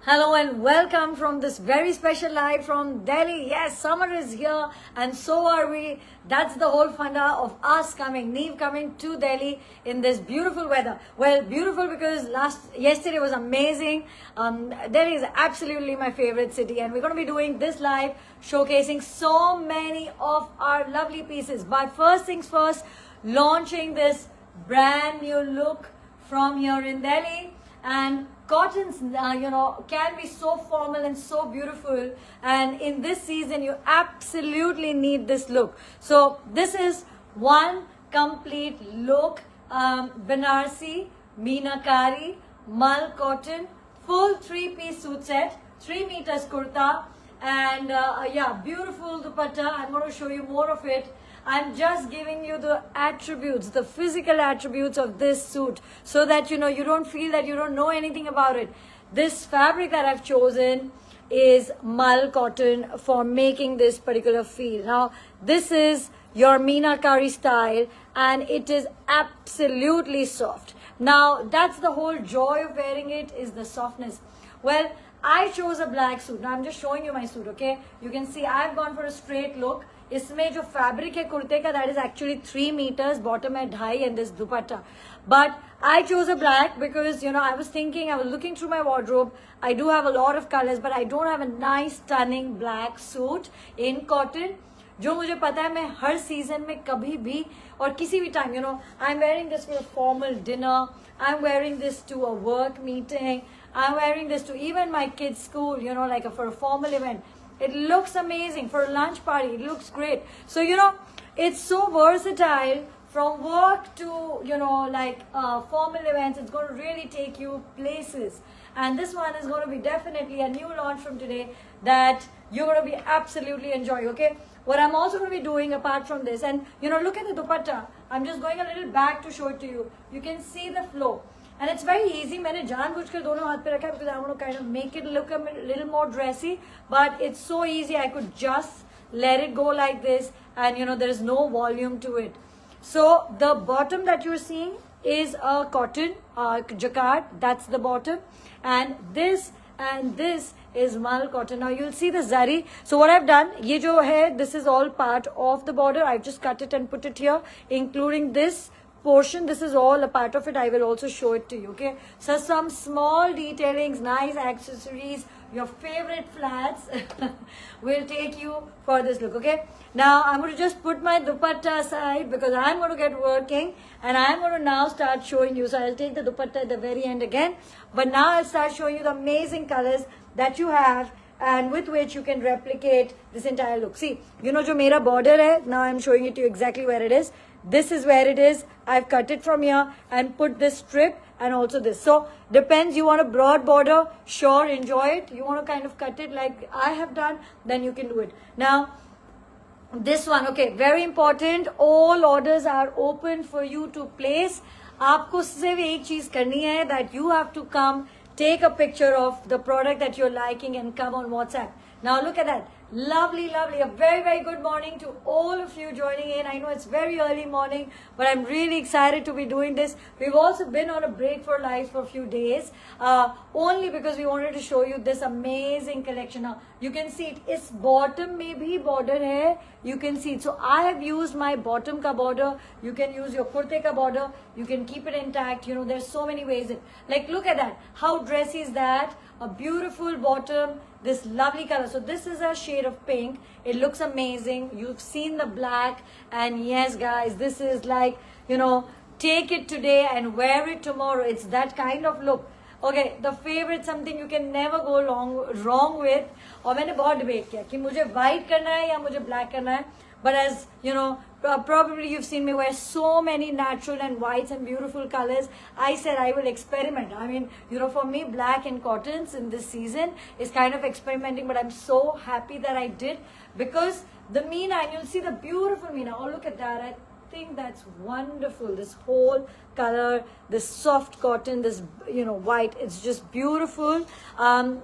Hello and welcome from this very special live from Delhi. Yes, summer is here and so are we. That's the whole funda of us coming, Neve coming to Delhi in this beautiful weather. Well, beautiful because yesterday was amazing. Delhi is absolutely my favorite city and we're going to be doing this live showcasing so many of our lovely pieces. But first things first, launching this brand new look from here in Delhi. And cottons, can be so formal and so beautiful. And in this season, you absolutely need this look. So this is one complete look. Banarsi, Meenakari, Mal cotton, full 3-piece suit set, 3 meters kurta. And beautiful dupatta. I'm going to show you more of it. I'm just giving you the attributes, the physical attributes of this suit so that you don't feel that you don't know anything about it. This fabric that I've chosen is Mal cotton for making this particular feel. Now, this is your Meenakari style and it is absolutely soft. Now, that's the whole joy of wearing it, is the softness. Well, I chose a black suit. Now, I'm just showing you my suit, okay? You can see I've gone for a straight look. इसमें जो fabric है कुर्ते का, that is actually 3 meters, bottom है 2.5 and this dupatta. But I chose a black because I was looking through my wardrobe. I do have a lot of colors, but I don't have a nice stunning black suit in cotton. जो मुझे पता है मैं हर season में कभी भी और किसी भी time I'm wearing this for a formal dinner, I'm wearing this to a work meeting, I'm wearing this to even my kids' school, for a formal event. It looks amazing for a lunch party. It looks great. So, it's so versatile from work to, formal events. It's going to really take you places. And this one is going to be definitely a new launch from today that you're going to be absolutely enjoying, okay? What I'm also going to be doing apart from this, and, look at the dupatta. I'm just going a little back to show it to you. You can see the flow. And it's very easy. मैंने जानबूझकर दोनों हाथ पे रखा है because I want to kind of make it look a little more dressy. But it's so easy. I could just let it go like this, and there is no volume to it. So the bottom that you're seeing is a cotton jacquard. That's the bottom, and this is mal cotton. Now you'll see the zari. So what I've done, ये जो है, this is all part of the border. I've just cut it and put it here, including this portion. This is all a part of it. I will also show it to you, okay? So some small detailings, nice accessories, your favorite flats will take you for this look, okay? Now I'm going to just put my dupatta aside because I'm going to get working and I'm going to now start showing you. So I'll take the dupatta at the very end again, but now I'll start showing you the amazing colors that you have and with which you can replicate this entire look. See, jo mera border hai, now I'm showing it to you exactly where it is. This is where it is. I've cut it from here and put this strip and also this. So depends, you want a broad border, sure, enjoy it. You want to kind of cut it like I have done, then you can do it. Now, this one, okay, very important. All orders are open for you to place. आपको सिर्फ एक चीज करनी है, that you have to come, take a picture of the product that you're liking and come on WhatsApp. Now look at that. Lovely, lovely. A very, very good morning to all of you joining in. I know it's very early morning, but I'm really excited to be doing this. We've also been on a break for live for a few days, only because we wanted to show you this amazing collection. Now, you can see it. Its bottom may be border hai. You can see it. So I have used my bottom ka border. You can use your kurte ka border. You can keep it intact. There's so many ways. Like, look at that. How dressy is that? A beautiful bottom, this lovely color. So this is a shade of pink. It looks amazing. You've seen the black, and yes guys, this is like, take it today and wear it tomorrow. It's that kind of look. Okay, the favorite, something you can never go wrong with. और मैंने बहुत debate किया कि मुझे white करना है या मुझे black करना है. But as probably you've seen me wear so many natural and whites and beautiful colors. I said I will experiment. I mean, for me, black and cottons in this season is kind of experimenting, but I'm so happy that I did because the Meena, and you'll see the beautiful Meena. Oh, look at that. I think that's wonderful. This whole color, this soft cotton, this, white, it's just beautiful.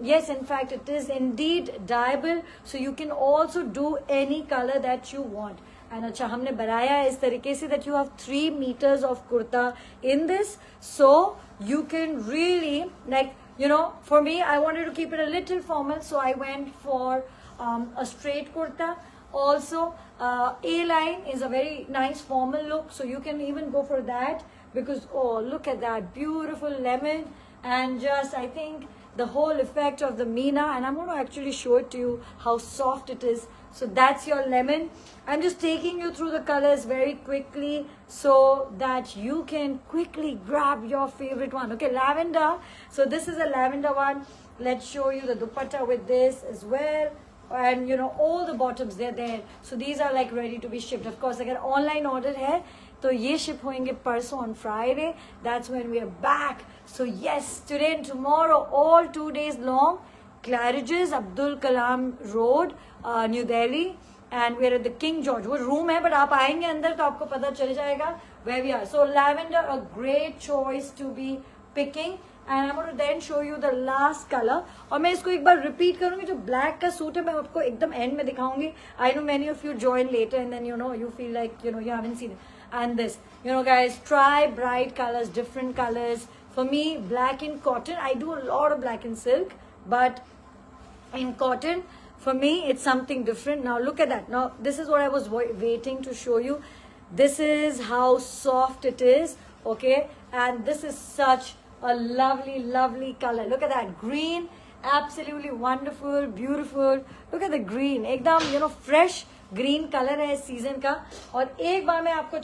Yes, in fact, it is indeed dyeable. So you can also do any color that you want. And अच्छा हमने बनाया है इस तरीके से that you have 3 meters of kurta in this, so you can really like, you know, for me, I wanted to keep it a little formal, so I went for a straight kurta. Also, A-line is a very nice formal look, so you can even go for that, because, oh, look at that beautiful lemon, and just, I think, the whole effect of the Meena, and I'm going to actually show it to you how soft it is. So that's your lemon. I'm just taking you through the colors very quickly so that you can quickly grab your favorite one. Okay, lavender. So this is a lavender one. Let's show you the dupatta with this as well. And you know, all the bottoms, they're there. So these are like ready to be shipped. Of course, अगर online order है तो ये ship होंगे परसों on Friday. That's when we are back. So yes, today and tomorrow, all 2 days long, Claridge's, Abdul Kalam Road, New Delhi, and we are at the King George. वो room है, but आप आएंगे अंदर तो आपको पता चल जाएगा where we are. So lavender, a great choice to be picking. And I'm going to then show you the last color. और मैं इसको एक बार repeat करूँगी. जो black का suit है मैं आपको एकदम end में दिखाऊंगी. I know many of you join later and then you know you feel like you know you haven't seen it. And this, you know, guys, try bright colors, different colors. For me, black in cotton. I do a lot of black in silk, but in cotton, for me, it's something different. Now look at that. Now this is what I was waiting to show you. This is how soft it is. Okay, and this is such a lovely, lovely color. Look at that green, absolutely wonderful, beautiful. Look at the green, एकदम you know fresh green color है इस season का. और एक बार मैं आपको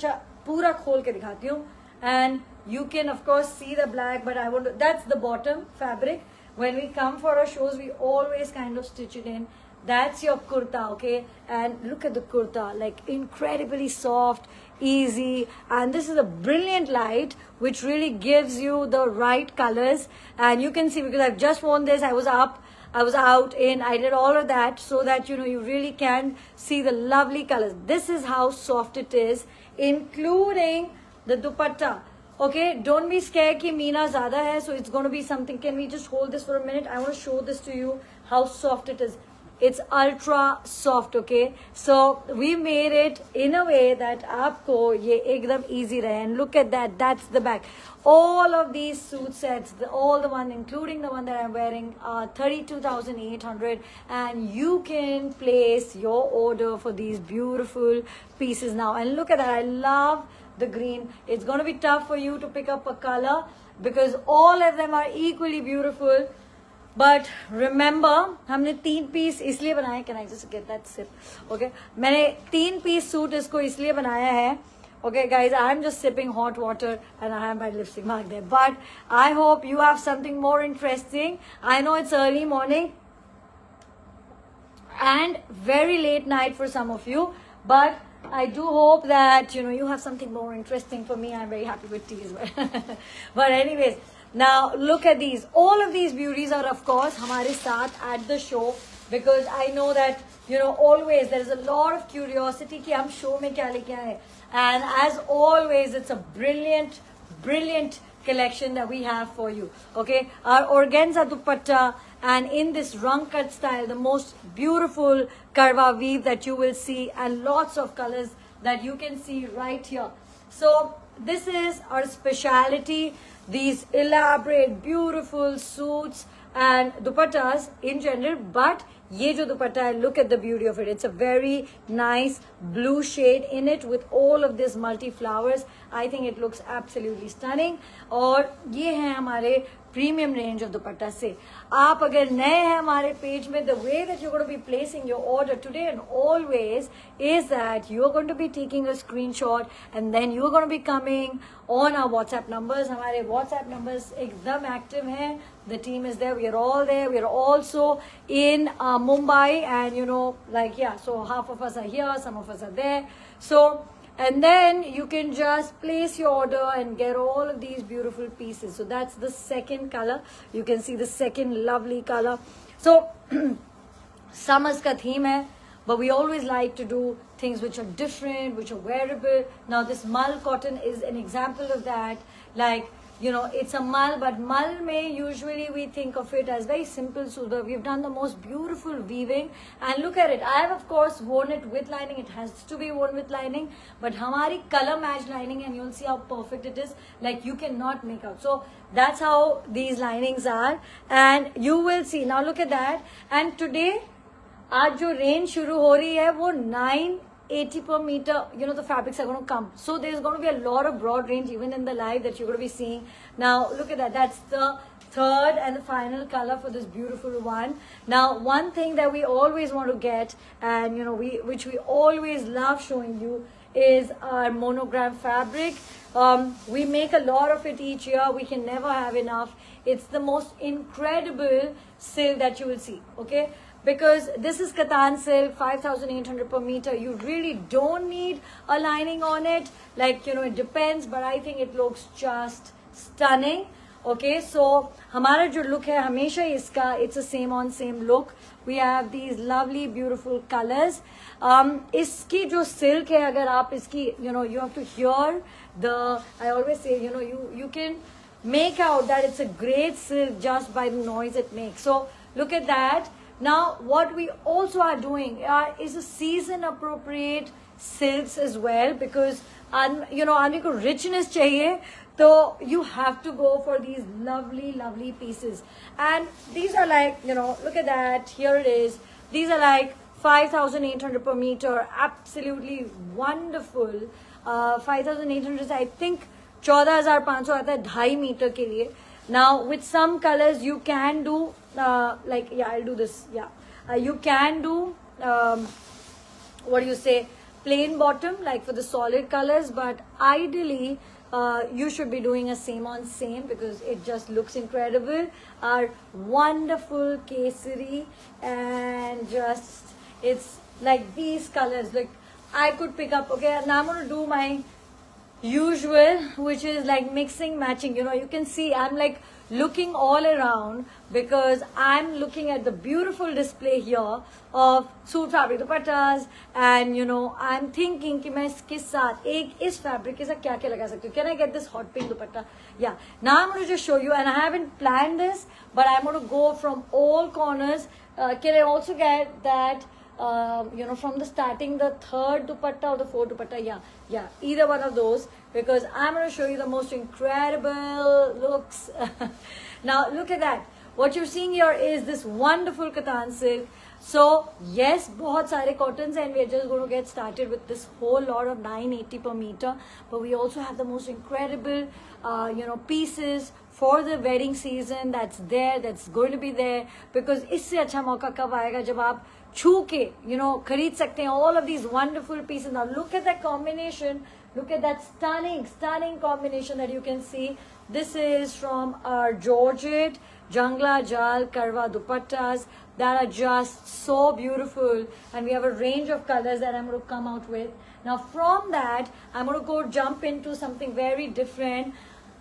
पूरा खोल के दिखाती हूँ. And you can of course see the black, but I want to, that's the bottom fabric. When we come for our shows, we always kind of stitch it in. That's your kurta, okay? And look at the kurta, like incredibly soft, easy, and this is a brilliant light which really gives you the right colors. And you can see, because I've just worn this, I was up, I was out in, I did all of that so that you know you really can see the lovely colors. This is how soft it is, including the dupatta. Okay, don't be scared कि मीना ज़्यादा है, so it's going to be something. Can we just hold this for a minute? I want to show this to you how soft it is. It's ultra soft, okay? So we made it in a way that आपको ये एकदम easy रहे. And look at that, that's the back. All of these suit sets, all the one, including the one that I'm wearing, are 32,800, and you can place your order for these beautiful pieces now. And look at that, I love the green. It's going to be tough for you to pick up a color because all of them are equally beautiful. But remember, हमने 3 piece इसलिए बनाया. Can I just get that sip? Okay, मैंने 3 piece suit इसको इसलिए बनाया है. Okay, guys, I'm just sipping hot water and I have my lipstick mark there. But I hope you have something more interesting. I know it's early morning and very late night for some of you, but I do hope that you know you have something more interesting. For me, I'm very happy with tea as well. But anyways, now look at these. All of these beauties are of course हमारे साथ at the show, because I know that you know always there is a lot of curiosity कि हम show में क्या लेके आए. And as always, it's a brilliant, brilliant collection that we have for you. Okay, our organza dupatta, and in this rang cut style, the most beautiful karwa weave that you will see, and lots of colors that you can see right here. So this is our speciality, these elaborate, beautiful suits and dupattas in general, but ये जो दुपट्टा है, look at the beauty of it. It's a very nice blue shade in it with all of this multi flowers. I think it looks absolutely stunning. और ये है हमारे premium range of दुपट्टा से. आप अगर नए हैं हमारे पेज में, the way that you're going to be placing your order today and always is that you're going to be taking a screenshot and then you're going to be coming on our WhatsApp numbers. हमारे WhatsApp numbers एकदम active हैं. The team is there. We are all there. We are also in Mumbai, and you know, like yeah. So half of us are here, some of us are there. So. And then you can just place your order and get all of these beautiful pieces. So that's the second color. You can see the second lovely color. So summer's ka theme hai, but we always like to do things which are different, which are wearable. Now this mull cotton is an example of that. Like it's a mal, but mal mein usually we think of it as very simple sutra. We've done the most beautiful weaving, and look at it. I have of course worn it with lining. It has to be worn with lining, but hamari color match lining, and you'll see how perfect it is. Like you cannot make out. So that's how these linings are, and you will see. Now look at that. And today, आज जो range शुरू हो रही है वो 980 per meter, the fabrics are going to come. So there's going to be a lot of broad range even in the live that you're going to be seeing. Now look at that. That's the third and the final color for this beautiful one. Now one thing that we always want to get, and which we always love showing you, is our monogram fabric. We make a lot of it each year. We can never have enough. It's the most incredible silk that you will see. Okay, because this is Katan silk, 5,800 per meter. You really don't need a lining on it. Like, it depends, but I think it looks just stunning. Okay, so हमारा जो look है हमेशा इसका, it's a same on same look. We have these lovely beautiful colors. इसकी जो silk है, अगर आप इसकी, you have to hear the, I always say, you can make out that it's a great silk just by the noise it makes. So look at that. Now, what we also are doing is a season appropriate silks as well, because आदमी को richness चाहिए, so you have to go for these lovely pieces. And these are like, look at that, here it is. These are like 5,800 per meter, absolutely wonderful. 5,800 I think 14,500 आता है 2.5 metre के लिए. Now with some colors you can do like, yeah, I'll do this, yeah, you can do what do you say, plain bottom like for the solid colors, but ideally you should be doing a same on same because it just looks incredible. Our wonderful kesari, and just it's like these colors, like I could pick up. Okay, now I'm going to do my usual, which is like mixing matching. You can see I'm like looking all around because I'm looking at the beautiful display here of suit fabric dupattas, and I'm thinking कि मैं इसके साथ एक इस fabric के साथ क्या क्या लगा सकती हूँ. Can I get this hot pink dupatta? Yeah. Now I'm going to just show you, and I haven't planned this, but I'm going to go from all corners. Can I also get that? From the starting, the third dupatta or the fourth dupatta, yeah, either one of those, because I'm going to show you the most incredible looks. Now look at that. What you're seeing here is this wonderful Katan silk. So yes, बहुत सारे cottons, and we're just going to get started with this whole lot of 980 per meter. But we also have the most incredible, pieces for the wedding season. That's going to be there, because इससे अच्छा मौका कब आएगा जब आप छू के खरीद सकते हैं all of these wonderful pieces. Now look at that combination. Look at that stunning combination that you can see. This is from our Georgette Jangla Jal Karwa dupattas that are just so beautiful, and we have a range of colors that I'm going to come out with. Now from that, I'm going to go jump into something very different.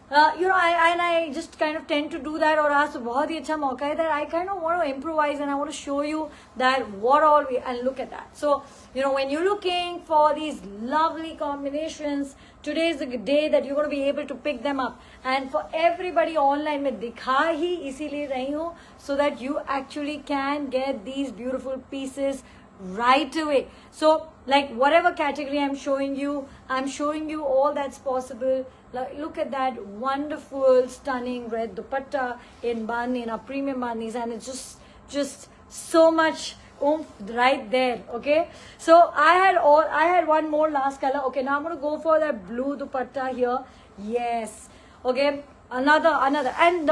I just kind of tend to do that, or आज तो बहुत ही अच्छा मौका है that I kind of want to improvise, and I want to show you that what all we, and look at that. So when you're looking for these lovely combinations, today is the day that you're going to be able to pick them up. And for everybody online, मैं दिखा ही इसीलिए रही हूँ, so that you actually can get these beautiful pieces right away. So like whatever category I'm showing you all that's possible. Like, look at that wonderful stunning red dupatta in bani, in our premium banis, and it's just so much oomph right there. Okay, so I had one more last color. Okay, now I'm going to go for that blue dupatta here. Yes, okay, another and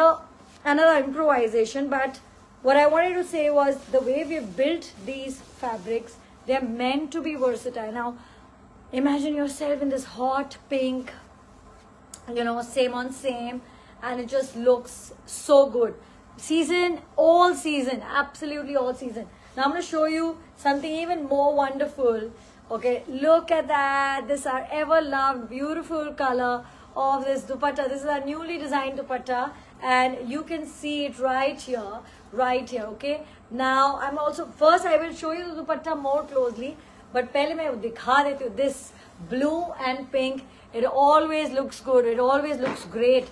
another improvisation. But what I wanted to say was the way we've built these fabrics, they're meant to be versatile. Now imagine yourself in this hot pink, same on same, and it just looks so good. All season, absolutely all season. Now I'm going to show you something even more wonderful. Okay, look at that. This is our ever loved beautiful color of this dupatta. This is our newly designed dupatta, and you can see it right here. Okay, now I'm also, first I will show you the dupatta more closely, but पहले मैं दिखा देती हूँ. This blue and pink, it always looks good, it always looks great.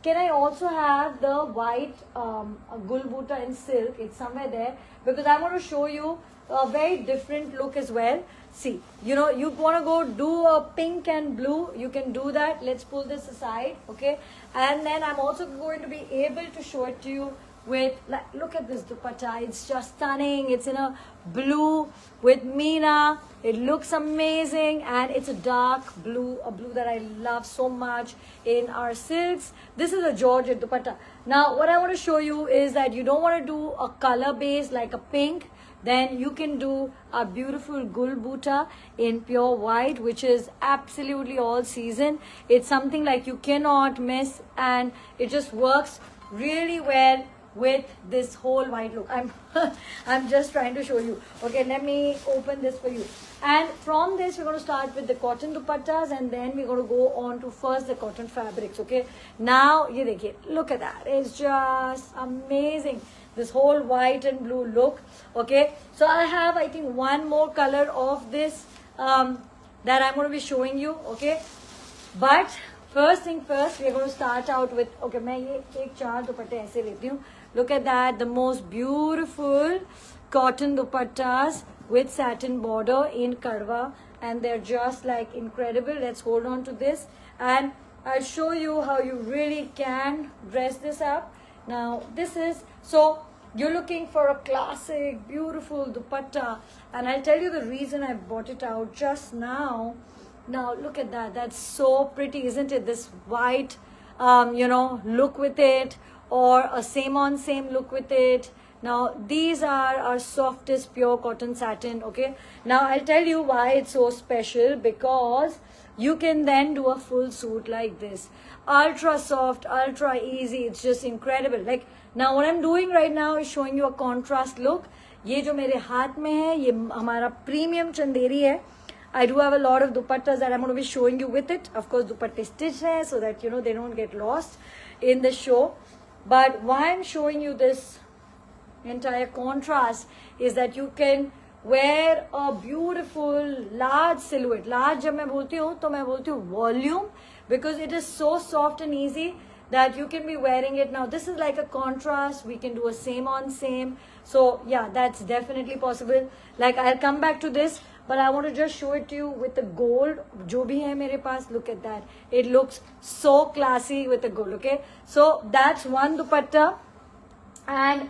can I also have the white gul buta in silk? It's somewhere there, because I want to show you a very different look as well. See, you know, you want to go do a pink and blue, you can do that. Let's pull this aside, okay? And then I'm also going to be able to show it to you with, like, look at this dupatta. It's just stunning. It's in a blue with Meena. It looks amazing, and it's a dark blue, a blue that I love so much in our silks. This is a Georgette dupatta. Now, what I want to show you is that you don't want to do a color base like a pink. Then you can do a beautiful gul buta in pure white, which is absolutely all season. It's something like you cannot miss, and it just works really well with this whole white look. I'm just trying to show you. Okay, let me open this for you. And from this, we're going to start with the cotton dupattas, and then we're going to go on to first the cotton fabrics. Okay, now you dekhiye, look at that. It's just amazing. This whole white and blue look. Okay, so I have, I think, one more color of this that I'm going to be showing you. Okay, but first thing first, we're going to start out with, okay, मैं ये एक चार दुपट्टे ऐसे लेती हूँ. Look at that, the most beautiful cotton dupattas with satin border in Karwa, and they're just like incredible. Let's hold on to this, and I'll show you how you really can dress this up. Now, this is, so you're looking for a classic, beautiful dupatta, and I'll tell you the reason I bought it out just now. Now, look at that. That's so pretty, isn't it? This white, you know, look with it, or a same on same look with it. Now, these are our softest pure cotton satin, okay? Now, I'll tell you why it's so special, because you can then do a full suit like this. Ultra soft, ultra easy. It's just incredible. Like, now what I'm doing right now is showing you a contrast look. ये जो मेरे हाथ में है, ये हमारा premium Chanderi है. I do have a lot of dupattas that I'm going to be showing you with it. Of course, dupatte stitched hai, so that, you know, they don't get lost in the show. But why I'm showing you this entire contrast is that you can wear a beautiful large silhouette. Large जब मैं बोलती हूँ तो मैं बोलती हूँ volume, because it is so soft and easy that you can be wearing it. Now, this is like a contrast. We can do a same on same. So yeah, that's definitely possible. Like, I'll come back to this, but I want to just show it to you with the gold. जो भी है मेरे पास, look at that. It looks so classy with the gold, okay? So that's one dupatta. And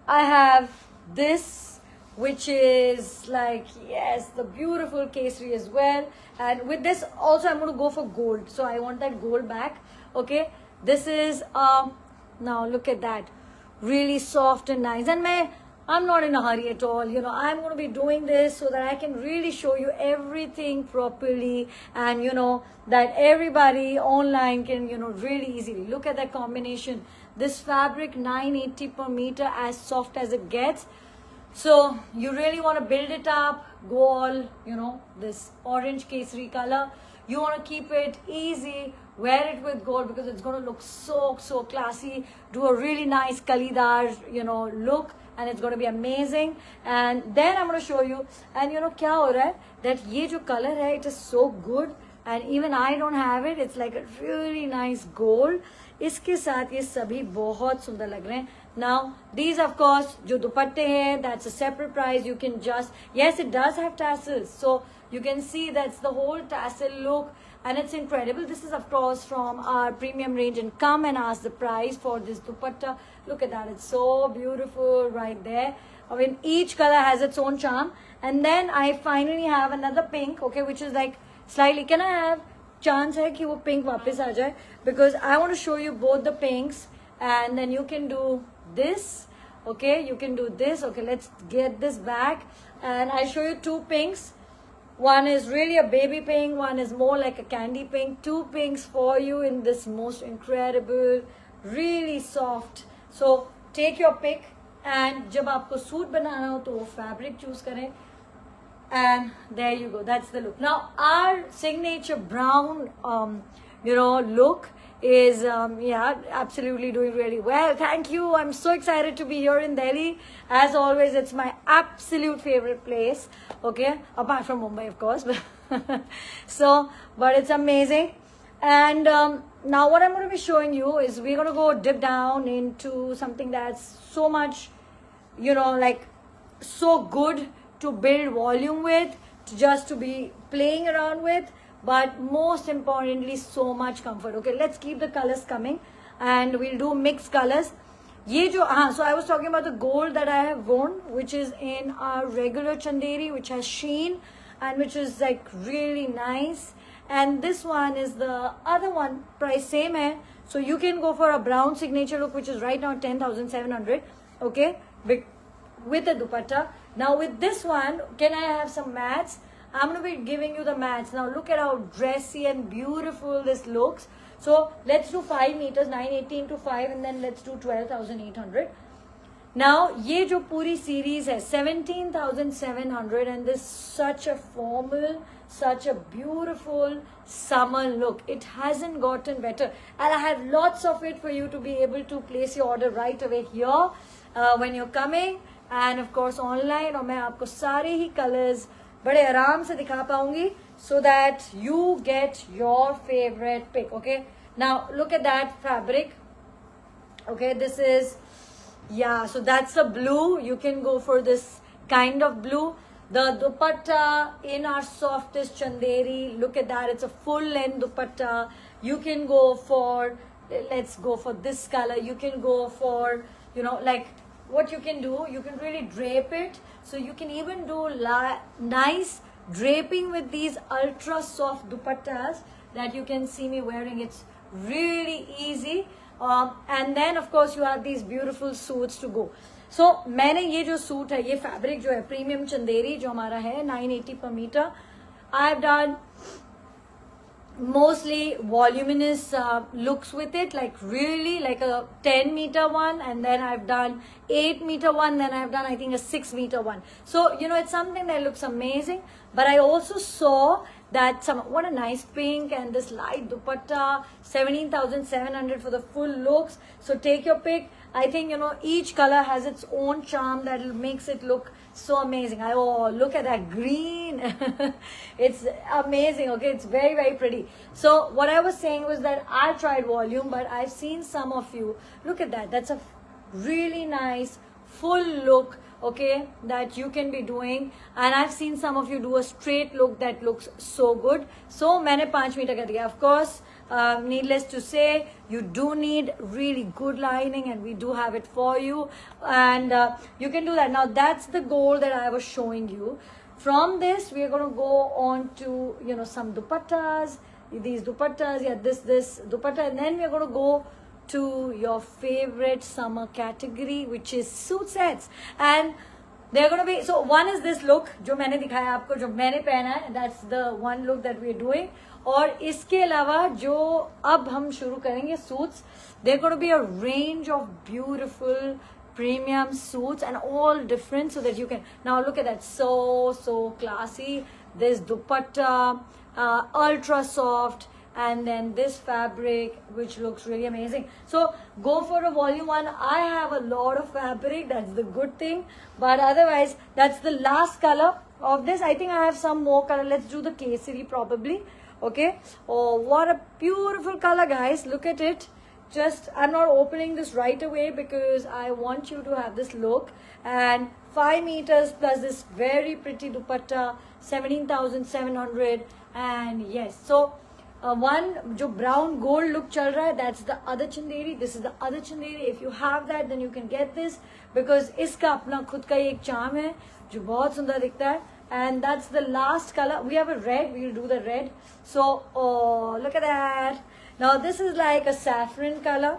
I have this, which is like, yes, the beautiful kesari as well. And with this also, I'm going to go for gold. So I want that gold back, okay? This is, now look at that. Really soft and nice. And I'm not in a hurry at all. You know, I'm going to be doing this so that I can really show you everything properly, and, you know, that everybody online can, you know, really easily. Look at that combination. This fabric, 980 per meter, as soft as it gets. So you really want to build it up, go all, you know, this orange kesari color. You want to keep it easy, wear it with gold, because it's going to look so, so classy. Do a really nice kalidar, you know, look, and it's going to be amazing. And then I'm going to show you, and you know kya ho raha hai, that ye jo color hai, it is so good, and even I don't have it. It's like a really nice gold. इसके साथ ये सभी बहुत सुंदर लग रहे हैं. Now, these, of course, जो दुपट्टे हैं, that's a separate price. You can just, yes, it does have tassels. So you can see that's the whole tassel look, and it's incredible. This is, of course, from our premium range, and come and ask the price for this dupatta. Look at that. It's so beautiful right there. I mean, each color has its own charm. And then I finally have another pink, okay, which is like slightly, can I have chance hai ki wo pink वापस आ जाए, because I want to show you both the pinks, and then you can do this, okay, you can do this. Okay, let's get this back, and I'll show you two pinks. One is really a baby pink, one is more like a candy pink. Two pinks for you in this most incredible, really soft. So take your pick, and जब आपको suit बनाना हो तो वो fabric choose करें. And there you go, that's the look. Now, our signature brown, you know, look is, yeah, absolutely doing really well. Thank you. I'm so excited to be here in Delhi. As always, it's my absolute favorite place, okay, apart from Mumbai, of course. So, but it's amazing. And now what I'm going to be showing you is we're going to go dip down into something that's so much, you know, like so good to build volume with, just to be playing around with, but most importantly, so much comfort. Okay, let's keep the colors coming and we'll do mixed colors. So I was talking about the gold that I have worn, which is in our regular chanderi, which has sheen and which is like really nice. And this one is the other one, price same hai. So you can go for a brown signature look, which is right now 10,700. Okay, with the dupatta. Now with this one, can I have some mats? I'm going to be giving you the mats. Now look at how dressy and beautiful this looks. So let's do 5 meters, 980 into 5, and then let's do 12,800. Now, ये जो पूरी series है 17,700, and this such a formal, such a beautiful summer look. It hasn't gotten better, and I have lots of it for you to be able to place your order right away here when you're coming, and of course online. और मैं आपको सारे ही colors बड़े आराम से दिखा पाऊंगी, so that you get your favorite pick. Okay, now look at that fabric. Okay, this is, yeah, so that's the blue. You can go for this kind of blue. The dupatta in our softest chanderi, look at that, it's a full length dupatta. You can go for, let's go for this color. You can go for, you know, like what you can do, you can really drape it. So you can even do nice draping with these ultra soft dupattas that you can see me wearing. It's really easy. And then of course you have these beautiful suits to go. So मैंने ये जो suit है, ये fabric जो है premium Chanderi जो हमारा है 980 per meter. I've done mostly voluminous looks with it, like really like a 10-meter one, and then I've done 8-meter one, then I've done I think a 6-meter one. So you know, it's something that looks amazing. But I also saw that what a nice pink, and this light dupatta, 17,700 for the full looks. So take your pick. I think, you know, each color has its own charm that makes it look so amazing. Oh, look at that green. It's amazing. Okay, it's very, very pretty. So what I was saying was that I tried volume, but I've seen some of you. Look at that. That's a really nice full look, okay, that you can be doing. And I've seen some of you do a straight look that looks so good. So मैंने 5 metre कर दिया. Of course, needless to say, you do need really good lining, and we do have it for you, and you can do that. Now that's the goal that I was showing you. From this we are going to go on to, you know, some dupattas, these dupattas, yeah, this dupatta, and then we are going to go to your favorite summer category, which is suit sets. And they're going to be, so one is this look जो मैंने दिखाया आपको, जो मैंने पहना है, that's the one look that we're doing. और इसके अलावा जो अब हम शुरू करेंगे suits, they're going to be a range of beautiful premium suits and all different, so that you can, now look at that, so classy. This dupatta, ultra soft, and then this fabric which looks really amazing. So go for a volume one. I have a lot of fabric, that's the good thing, but otherwise that's the last color of this. I think I have some more color. Let's do the kesari probably. Okay, oh, what a beautiful color, guys, look at it. Just, I'm not opening this right away because I want you to have this look. And 5 meters plus this very pretty dupatta, 17,700. And yes, so one जो brown gold look चल रहा है, that's the other chanderi. This is the other chanderi. If you have that, then you can get this, because इसका अपना खुद का एक charm है जो बहुत सुंदर दिखता है. And that's the last color. We have a red. We'll do the red. So, oh, look at that. Now this is like a saffron color,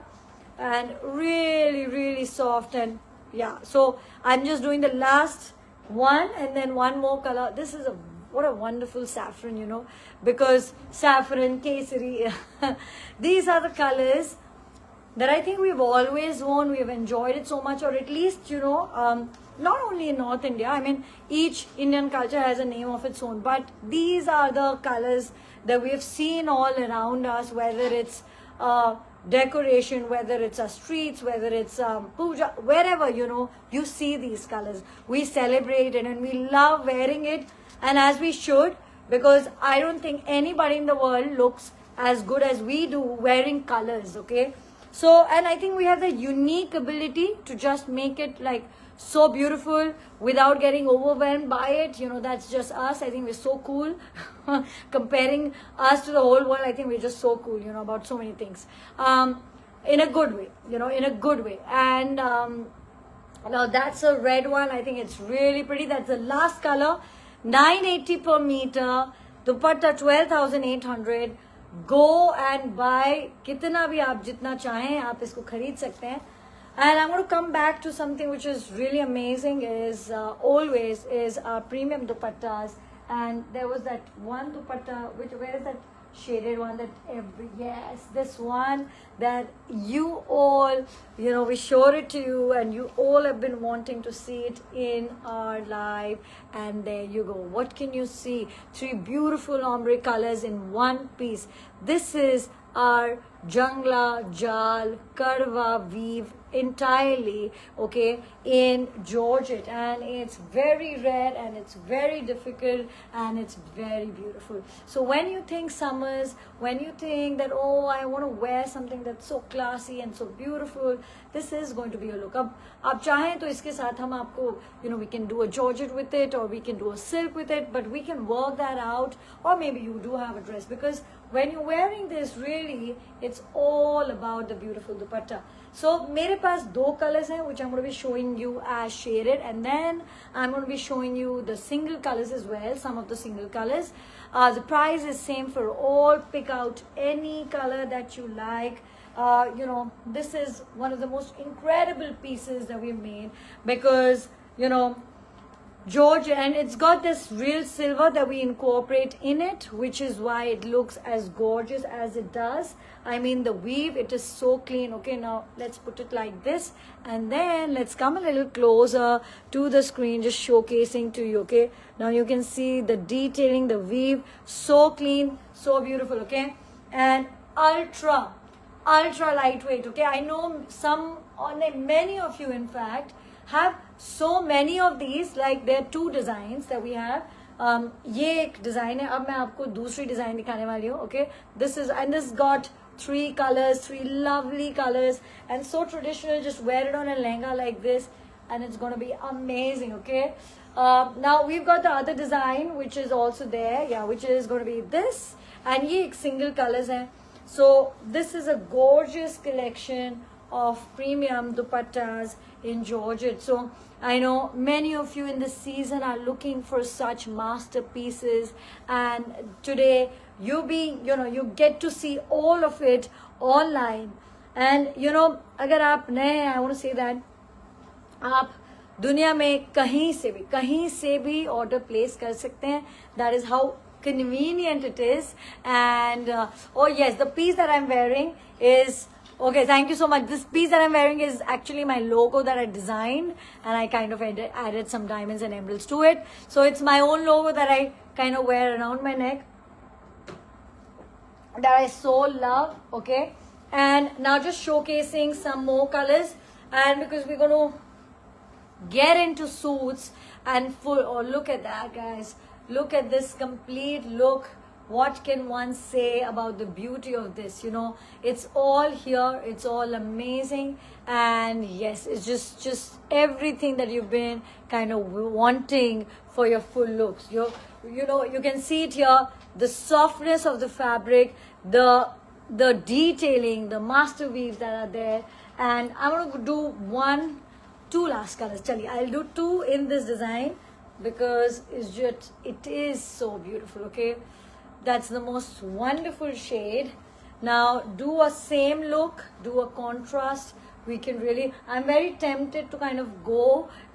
and really, really soft, and yeah. So I'm just doing the last one, and then one more color. This is what a wonderful saffron, you know, because saffron, kesari, these are the colors that I think we've always worn. We've enjoyed it so much, or at least, you know, not only in North India. I mean, each Indian culture has a name of its own, but these are the colors that we've seen all around us, whether it's decoration, whether it's our streets, whether it's puja, wherever, you know, you see these colors. We celebrate it and we love wearing it, and as we should, because I don't think anybody in the world looks as good as we do wearing colors, okay? So, and I think we have the unique ability to just make it like so beautiful without getting overwhelmed by it. You know, that's just us. I think we're so cool. Comparing us to the whole world, I think we're just so cool, you know, about so many things. In a good way, you know, in a good way. And now that's a red one. I think it's really pretty. That's the last color. 980 per meter. Dupatta 12,800. Go and buy. कितना भी आप जितना चाहें आप इसको खरीद सकते हैं. And I'm going to come back to something which is really amazing is always is our premium dupattas. And there was that one dupatta, where is that shaded one that yes, this one that you all, you know, we showed it to you and you all have been wanting to see it in our live. And there you go. What can you see? 3 beautiful ombre colors in one piece. This is our Jangla Jal Karwa weave entirely, okay, in Georgette, and it's very rare and it's very difficult and it's very beautiful. So when you think summers, when you think that, oh, I want to wear something that's so classy and so beautiful, this is going to be a look. अब आप चाहें तो इसके साथ हम आपको, you know, we can do a Georgette with it or we can do a silk with it, but we can work that out, or maybe you do have a dress, because when you're wearing this, really, it's all about the beautiful dupatta. So, मेरे पास 2 colors हैं, which I'm going to be showing you as shaded, and then I'm going to be showing you the single colors as well, some of the single colors. The price is same for all. Pick out any color that you like. You know, this is one of the most incredible pieces that we've made because, you know, George, and it's got this real silver that we incorporate in it, which is why it looks as gorgeous as it does. I mean, the weave, it is so clean. Okay, now let's put it like this, and then let's come a little closer to the screen, just showcasing to you. Okay, now you can see the detailing, the weave, so clean, so beautiful. Okay, and ultra lightweight. Okay, I know many of you, in fact, have so many of these. Like there are 2 designs that we have. ये एक design है. अब मैं आपको दूसरी design दिखाने वाली हूँ. Okay, this got 3 colors, 3 lovely colors, and so traditional. Just wear it on a lehenga like this, and it's gonna be amazing. Okay. Now we've got the other design which is also there. Yeah, which is gonna be this, and ये एक single colors है. So this is a gorgeous collection of premium dupattas in Georgette. So I know many of you in this season are looking for such masterpieces, and today you get to see all of it online. And you know, अगर आप नए हैं, I want to say that आप दुनिया में कहीं से भी order place कर सकते हैं. That is how convenient it is. And oh yes, the piece that I'm wearing is, okay, thank you so much. This piece that I'm wearing is actually my logo that I designed, and I kind of added some diamonds and emeralds to it. So it's my own logo that I kind of wear around my neck, that I so love. Okay, and now just showcasing some more colors, and because we're going to get into suits and full, oh, look at that, guys. Look at this complete look. What can one say about the beauty of this? You know, it's all here. It's all amazing. And yes, it's just everything that you've been kind of wanting for your full looks. You know, you can see it here. The softness of the fabric, the detailing, the master weaves that are there. And I'm going to do 2 last colors. Chali, I'll do 2 in this design because it is so beautiful. Okay, that's the most wonderful shade. Now do a same look, do a contrast. We can really, I'm very tempted to kind of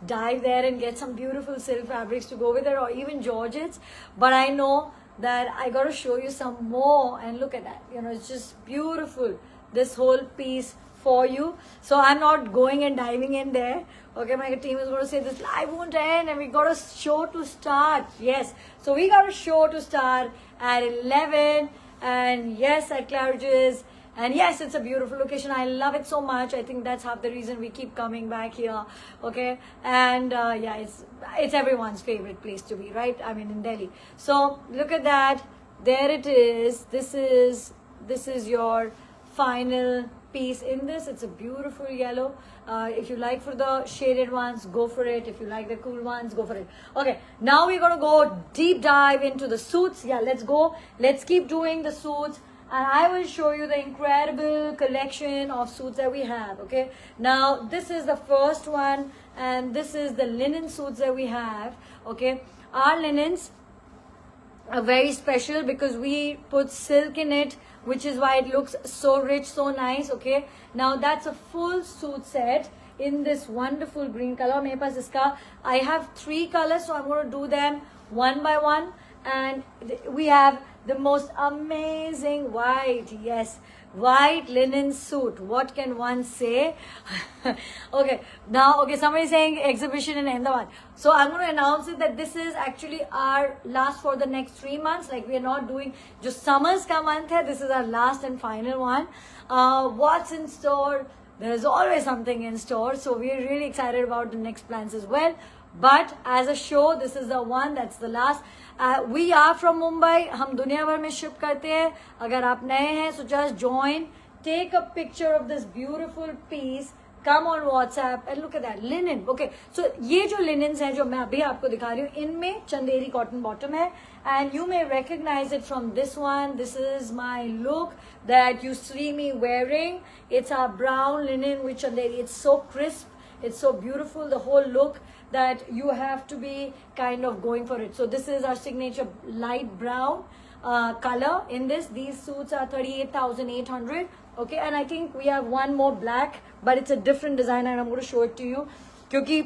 dive there and get some beautiful silk fabrics to go with it, or even Georgettes, but I know that I got to show you some more. And look at that, you know, it's just beautiful, this whole piece for you. So I'm not going and diving in there. Okay, my team is going to say this live won't end and we got a show to start. Yes, so we got a show to start at 11, and yes, at Claridge's, and yes, it's a beautiful location. I love it so much. I think that's half the reason we keep coming back here. Okay, and yeah, it's everyone's favorite place to be, right? I mean, in Delhi. So look at that, there it is. This is this is your final piece in this. It's a beautiful yellow. If you like for the shaded ones, go for it. If you like the cool ones, go for it. Okay, now we're gonna go deep dive into the suits. Yeah, let's go. Let's keep doing the suits, and I will show you the incredible collection of suits that we have. Okay, now this is the first one, and this is the linen suits that we have. Okay, our linens are very special because we put silk in it, which is why it looks so rich, so nice. Okay, now that's a full suit set in this wonderful green color. मेरे पास इसका I have 3 colors, so I'm going to do them one by one. And we have the most amazing white, yes, white linen suit. What can one say? Okay, now, okay, somebody saying exhibition in Ahmedabad. So I'm going to announce it that this is actually our last for the next 3 months. Like, we are not doing just summers ka month hai. This is our last and final one. What's in store? There's always something in store. So we're really excited about the next plans as well. But as a show, this is the one, that's the last. We are from Mumbai. हम दुनिया भर में ship करते हैं. अगर आप नए हैं, so just join. Take a picture of this beautiful piece. Come on WhatsApp and look at that linen. Okay, so ये जो linens हैं जो मैं अभी आपको दिखा रही हूँ, इनमें चंदेरी cotton bottom है, and you may recognize it from this one. This is my look that you see me wearing. It's our brown linen with chanderi. It's so crisp. It's so beautiful. The whole look that you have to be kind of going for it. So this is our signature light brown color in this. These suits are 38,800. Okay, and I think we have one more black, but it's a different design, and I'm going to show it to you. Because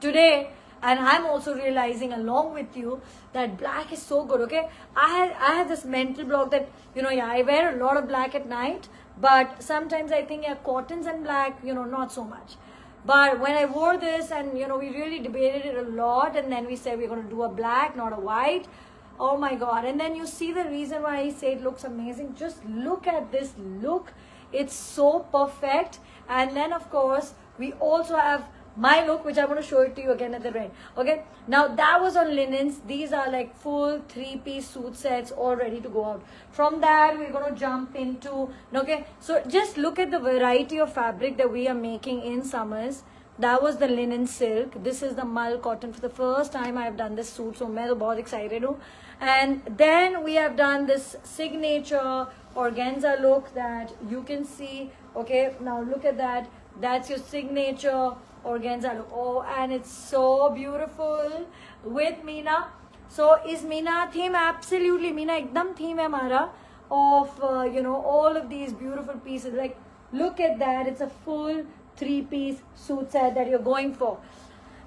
today, and I'm also realizing along with you that black is so good. Okay, I had this mental block that, you know, yeah, I wear a lot of black at night, but sometimes I think, yeah, cottons and black, you know, not so much. But when I wore this, and you know, we really debated it a lot, and then we said we're going to do a black, not a white. Oh my God. And then you see the reason why I say it looks amazing. Just look at this look. It's so perfect. And then of course, we also have my look, which I'm going to show it to you again at the end. Okay, now that was on linens. These are like full 3-piece suit sets all ready to go out. From that, we're going to jump into, okay, so just look at the variety of fabric that we are making in summers. That was the linen silk. This is the mull cotton. For the first time I have done this suit, so मैं तो बहुत excited हूँ. And then we have done this signature organza look that you can see. Okay, now look at that. That's your signature organza look. Oh, and it's so beautiful with Meena. So is Meena theme? Absolutely, Meena एकदम theme है हमारा of you know, all of these beautiful pieces. Like, look at that. It's a full 3-piece suit set that you're going for.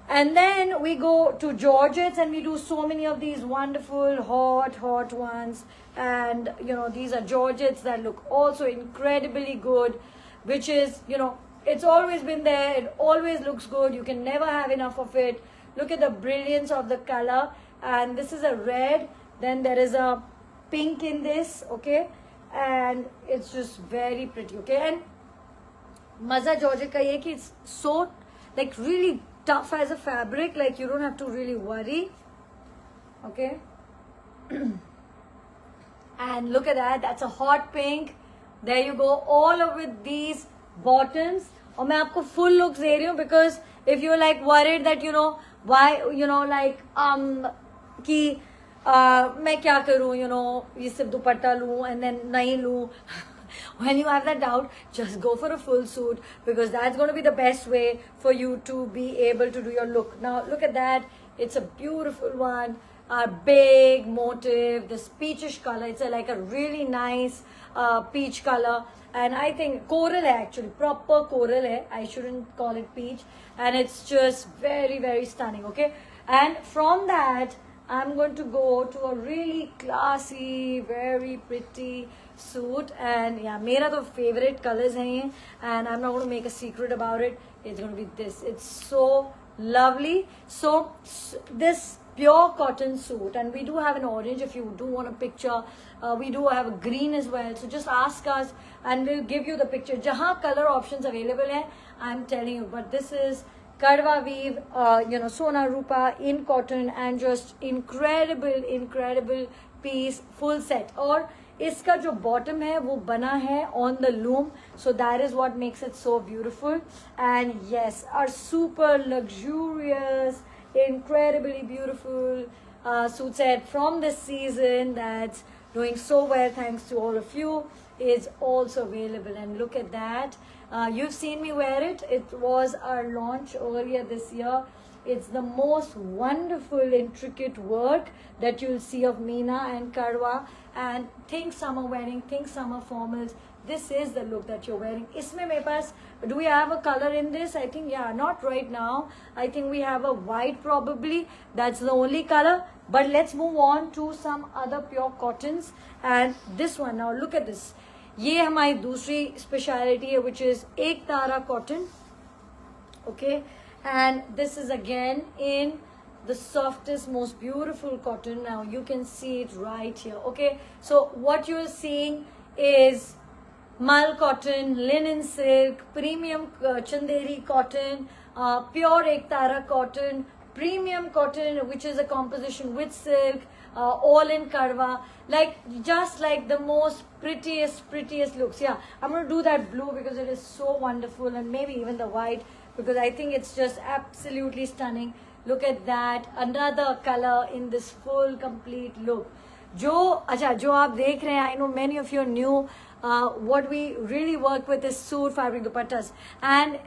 And then we go to Georgettes, and we do so many of these wonderful hot ones. And you know, these are Georgettes that look also incredibly good, which is, you know, it's always been there. It always looks good. You can never have enough of it. Look at the brilliance of the color. And this is a red. Then there is a pink in this. Okay, and it's just very pretty. Okay, and Maza Georgette ka ye ki it's so like really tough as a fabric, like you don't have to really worry. Okay. And look at that, that's a hot pink. There you go, all of with these bottoms. और मैं आपको full looks दे रही हूँ because if you're like worried that, you know, why, you know, like कि मैं क्या करूँ, you know, ये सिर्फ दुपट्टा लूँ and then नहीं लूँ. When you have that doubt, just go for a full suit, because that's going to be the best way for you to be able to do your look. Now, look at that. It's a beautiful one. A big motif, this peachish color. It's like a really nice peach color. And I think coral hai actually, proper coral hai. I shouldn't call it peach. And it's just very, very stunning, okay? And from that, I'm going to go to a really classy, very pretty suit. And yeah, mera to favorite colors hai, and I'm not going to make a secret about it. It's going to be this. It's so lovely. So this pure cotton suit, and we do have an orange if you do want a picture. We do have a green as well. So just ask us and we'll give you the picture. Jahan color options available hai, I'm telling you. But this is Karwa weave, you know, Sona Rupa in cotton, and just incredible piece, full set. Or इसका जो bottom है वो बना है on the loom, so that is what makes it so beautiful. And yes, our super luxurious, incredibly beautiful suit set from this season that's doing so well thanks to all of you is also available. And look at that. You've seen me wear it. It was our launch earlier this year. It's the most wonderful, intricate work that you'll see of Meena and Karwa. And think summer wedding, think summer formals. This is the look that you're wearing. Isme mere paas, do we have a color in this? I think, yeah, not right now. I think we have a white probably. That's the only color. But let's move on to some other pure cottons. And this one, now look at this. ये हमारी दूसरी speciality है, which is एक तारा cotton. Okay, and this is again in the softest, most beautiful cotton. Now you can see it right here. Okay, so what you're seeing is mal cotton, linen silk, premium chanderi cotton, pure ek tara cotton, premium cotton, which is a composition with silk, all in karwa, like just like the most prettiest looks. Yeah, I'm going to do that blue because it is so wonderful, and maybe even the white, because I think it's just absolutely stunning. Look at that, another color in this full complete look. जो आप देख रहे हैं, I know many of you are new. What we really work with is suit fabric dupattas, and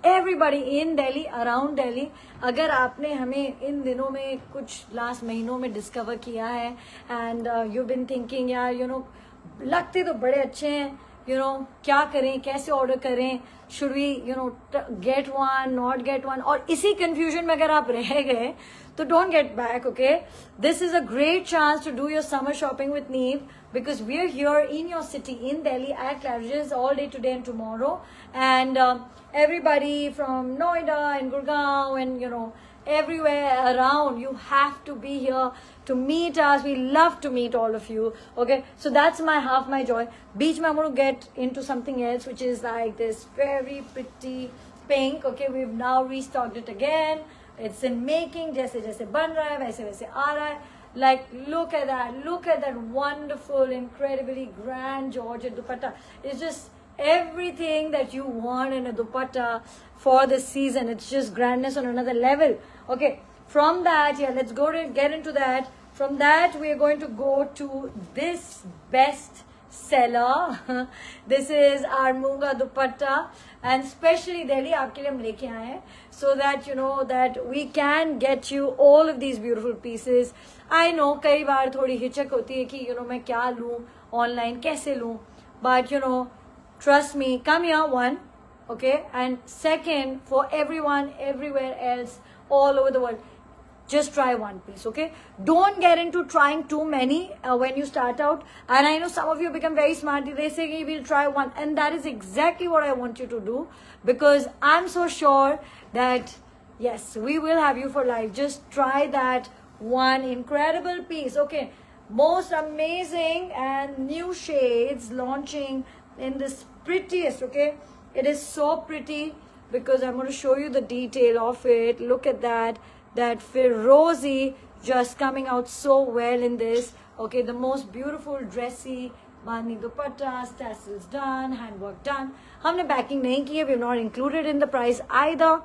everybody in Delhi, around Delhi, अगर आपने हमें इन दिनों में कुछ लास्ट महीनों में डिस्कवर किया है, and you've been thinking यार लगते तो बड़े अच्छे हैं, क्या करें, कैसे ऑर्डर करें, should we get one, not get one, और इसी confusion में अगर आप रह गए तो don't get back. Okay, this is a great chance to do your summer shopping with Neve, because we are here in your city in Delhi at Claridge's all day today and tomorrow, and everybody from Noida and Gurgaon and everywhere around, you have to be here to meet us. We love to meet all of you. Okay, so that's half my joy. Beach mein I'm going to get into something else, which is like this very pretty pink. Okay, we've now restocked it again. It's in making. जैसे जैसे बन रहा है वैसे वैसे आ रहा है. Like, look at that wonderful, incredibly grand Georgette dupatta. It's just everything that you want in a dupatta for this season. It's just grandness on another level. Okay, from that, yeah, let's get into that. From that, we are going to go to this best seller. This is our Munga dupatta, and especially Delhi आपके लिए हम लेके आए हैं, so that that we can get you all of these beautiful pieces. I know कई बार थोड़ी हिचक होती है कि मैं क्या लूँ online, कैसे लूँ, but trust me, come here, one, okay, and second, for everyone everywhere else all over the world, just try one piece. Okay, don't get into trying too many when you start out. And I know some of you become very smart, they say we'll try one, and that is exactly what I want you to do, because I'm so sure that yes, we will have you for life. Just try that one incredible piece. Okay, most amazing and new shades launching in this prettiest. Okay, it is so pretty because I'm going to show you the detail of it. Look at that Ferozi just coming out so well in this. Okay, the most beautiful dressy bandhni dupattas, tassels done, handwork done. हमने backing नहीं की, we've not included in the price either,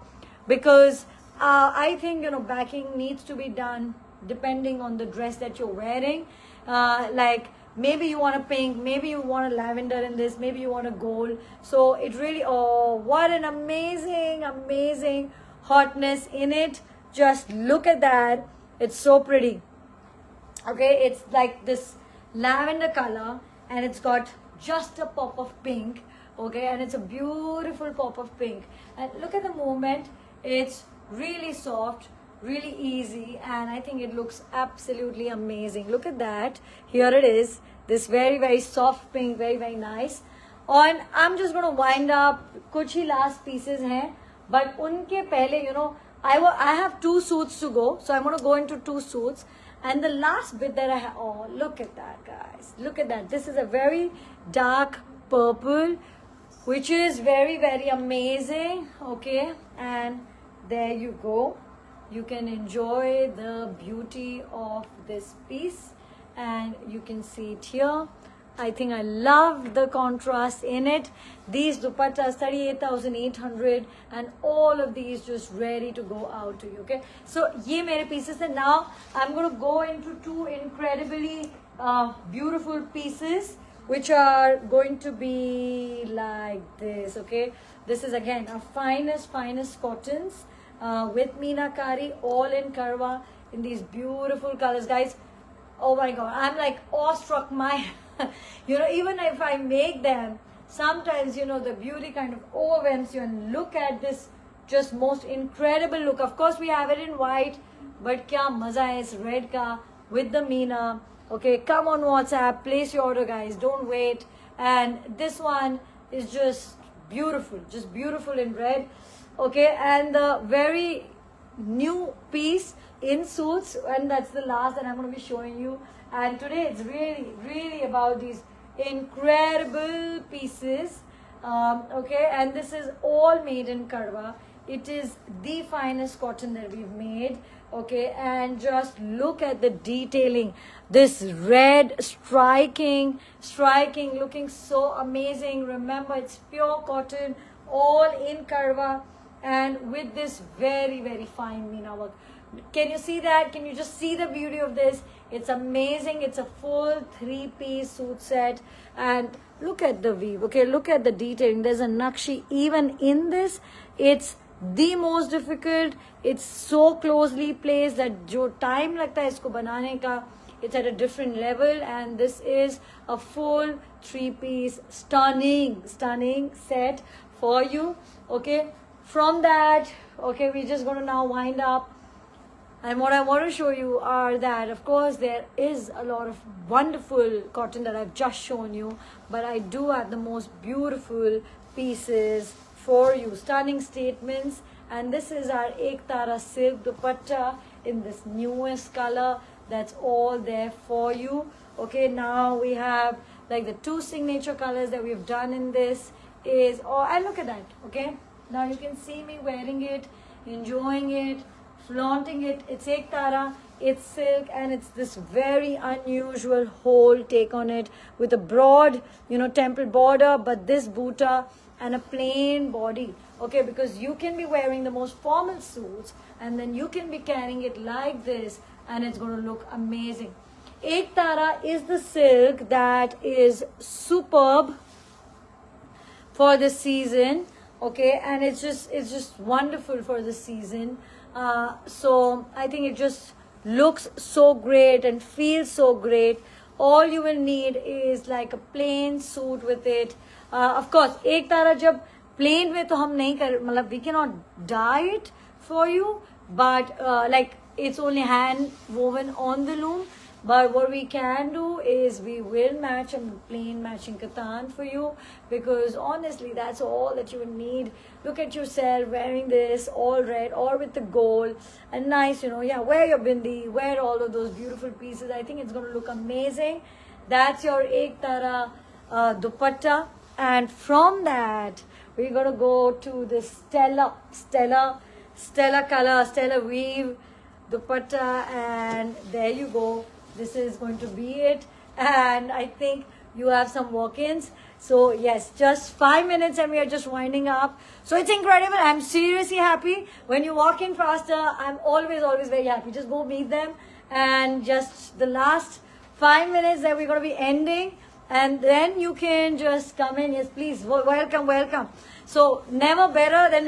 because I think backing needs to be done depending on the dress that you're wearing. Like maybe you want a pink, maybe you want a lavender in this, maybe you want a gold. So it really, oh, what an amazing hotness in it. Just look at that. It's so pretty. Okay, it's like this lavender color, and it's got just a pop of pink. Okay, and it's a beautiful pop of pink. And look at the movement. It's really soft, really easy, and I think it looks absolutely amazing. Look at that. Here it is. This very soft pink, very nice. And I'm just going to wind up. कुछ ही last pieces हैं, but उनके पहले I have 2 suits to go, so I'm going to go into 2 suits. And the last bit that I have, oh, look at that, guys. Look at that. This is a very dark purple, which is very amazing. Okay, and there you go. You can enjoy the beauty of this piece, and you can see it here. I think I love the contrast in it. These dupattas 38,800 and all of these just ready to go out to you. Okay, so ye mere pieces, and now I'm going to go into two incredibly beautiful pieces which are going to be like this. Okay, this is again our finest cottons with meenakari, all in karwa, in these beautiful colors, guys. Oh my god, I'm like awestruck. My even if I make them, sometimes the beauty kind of overwhelms you. And look at this just most incredible look. Of course we have it in white, but kya maza hai is red ka with the meena. Okay, come on WhatsApp, place your order, guys, don't wait. And this one is just beautiful in red. Okay, and the very new piece in suits, and that's the last that I'm going to be showing you. And today it's really about these incredible pieces. Okay, and this is all made in Karwa. It is the finest cotton that we've made. Okay, and just look at the detailing. This red striking, looking so amazing. Remember, it's pure cotton, all in Karwa, and with this very fine meena work. Can you see that? Can you just see the beauty of this? It's amazing. It's a full 3-piece suit set, and look at the weave. Okay, look at the detailing. There's a nakshi even in this. It's the most difficult. It's so closely placed that jo time lagta hai isko banane ka, it's at a different level. And this is a full 3-piece stunning set for you. Okay, from that, okay, we're just going to now wind up. And what I want to show you are that, of course, there is a lot of wonderful cotton that I've just shown you, but I do have the most beautiful pieces for you, stunning statements. And this is our Ektara silk dupatta in this newest color. That's all there for you. Okay, now we have like the 2 signature colors that we've done in this is, oh, and look at that. Okay, now you can see me wearing it, enjoying it, flaunting it. It's Ektara, it's silk, and it's this very unusual whole take on it with a broad, temple border, but this boota and a plain body. Okay, because you can be wearing the most formal suits and then you can be carrying it like this, and it's going to look amazing. Ektara is the silk that is superb for this season. Okay, and it's just wonderful for the season. So I think it just looks so great and feels so great. All you will need is like a plain suit with it. Of course, ek tara jab plain mein to hum nahi kar, matlab we cannot dye it for you, but like it's only hand woven on the loom. But what we can do is we will match a plain matching katan for you, because honestly that's all that you will need. Look at yourself wearing this all red or with the gold and nice, yeah, wear your bindi, wear all of those beautiful pieces. I think it's going to look amazing. That's your Ektara dupatta. And from that we're going to go to this Stella color, Stella weave dupatta, and there you go. This is going to be it. And I think you have some walk-ins. So yes, just 5 minutes and we are just winding up. So it's incredible. I'm seriously happy. When you walk in faster, I'm always very happy. Just go meet them. And just the last 5 minutes that we're going to be ending. And then you can just come in. Yes, please. Welcome. So never better than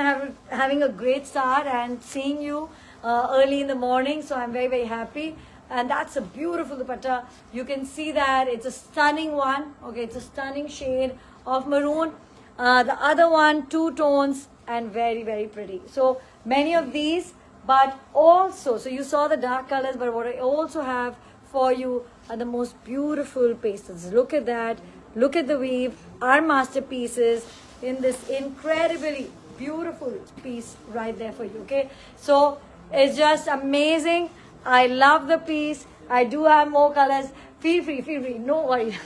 having a great start and seeing you early in the morning. So I'm very happy. And that's a beautiful dupatta. You can see that it's a stunning one. Okay, it's a stunning shade of maroon. The other one, 2 tones and very pretty. So many of these, but also, so you saw the dark colors, but what I also have for you are the most beautiful pastels. Look at that. Look at the weave. Our masterpieces in this incredibly beautiful piece right there for you. Okay, so it's just amazing. I love the piece. I do have more colors. Feel free. No worry.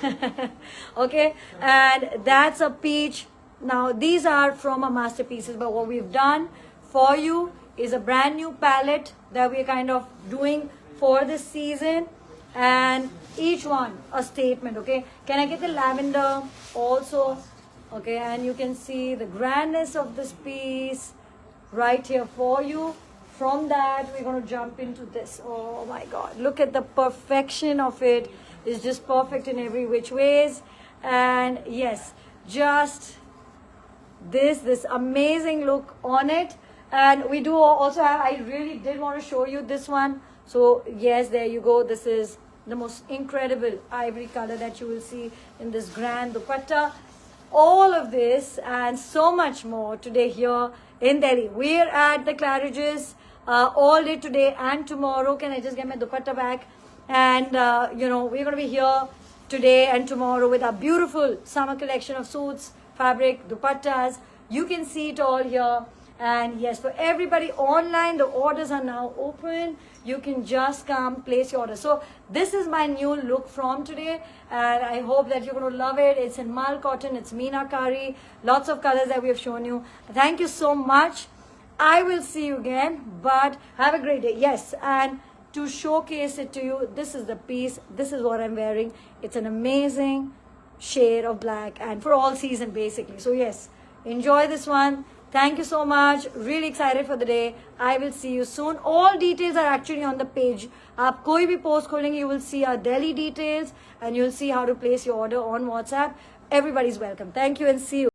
Okay. And that's a peach. Now, these are from our masterpieces. But what we've done for you is a brand new palette that we're kind of doing for this season. and each one a statement. Okay, can I get the lavender also? Okay, and you can see the grandness of this piece right here for you. From that, we're going to jump into this. Oh my God, look at the perfection of it. It's just perfect in every which ways. And yes, just this amazing look on it. And we do also have, I really did want to show you this one. So yes, there you go. This is the most incredible ivory color that you will see in this grand dupatta. All of this and so much more today here in Delhi. We're at the Claridge's all day today and tomorrow. Can I just get my dupatta back? And we're going to be here today and tomorrow with our beautiful summer collection of suits, fabric, dupattas. You can see it all here. And yes, for everybody online, the orders are now open. You can just come place your order. So this is my new look from today, and I hope that you're going to love it. It's in mal cotton, it's meenakari, lots of colors that we have shown you. Thank you so much. I will see you again, but have a great day. Yes, and to showcase it to you, this is the piece. This is what I'm wearing. It's an amazing shade of black and for all season basically. So yes, enjoy this one. Thank you so much. Really excited for the day. I will see you soon. All details are actually on the page. आप कोई भी post खोलेंगे, you will see our Delhi details and you'll see how to place your order on WhatsApp. Everybody's welcome. Thank you and see you.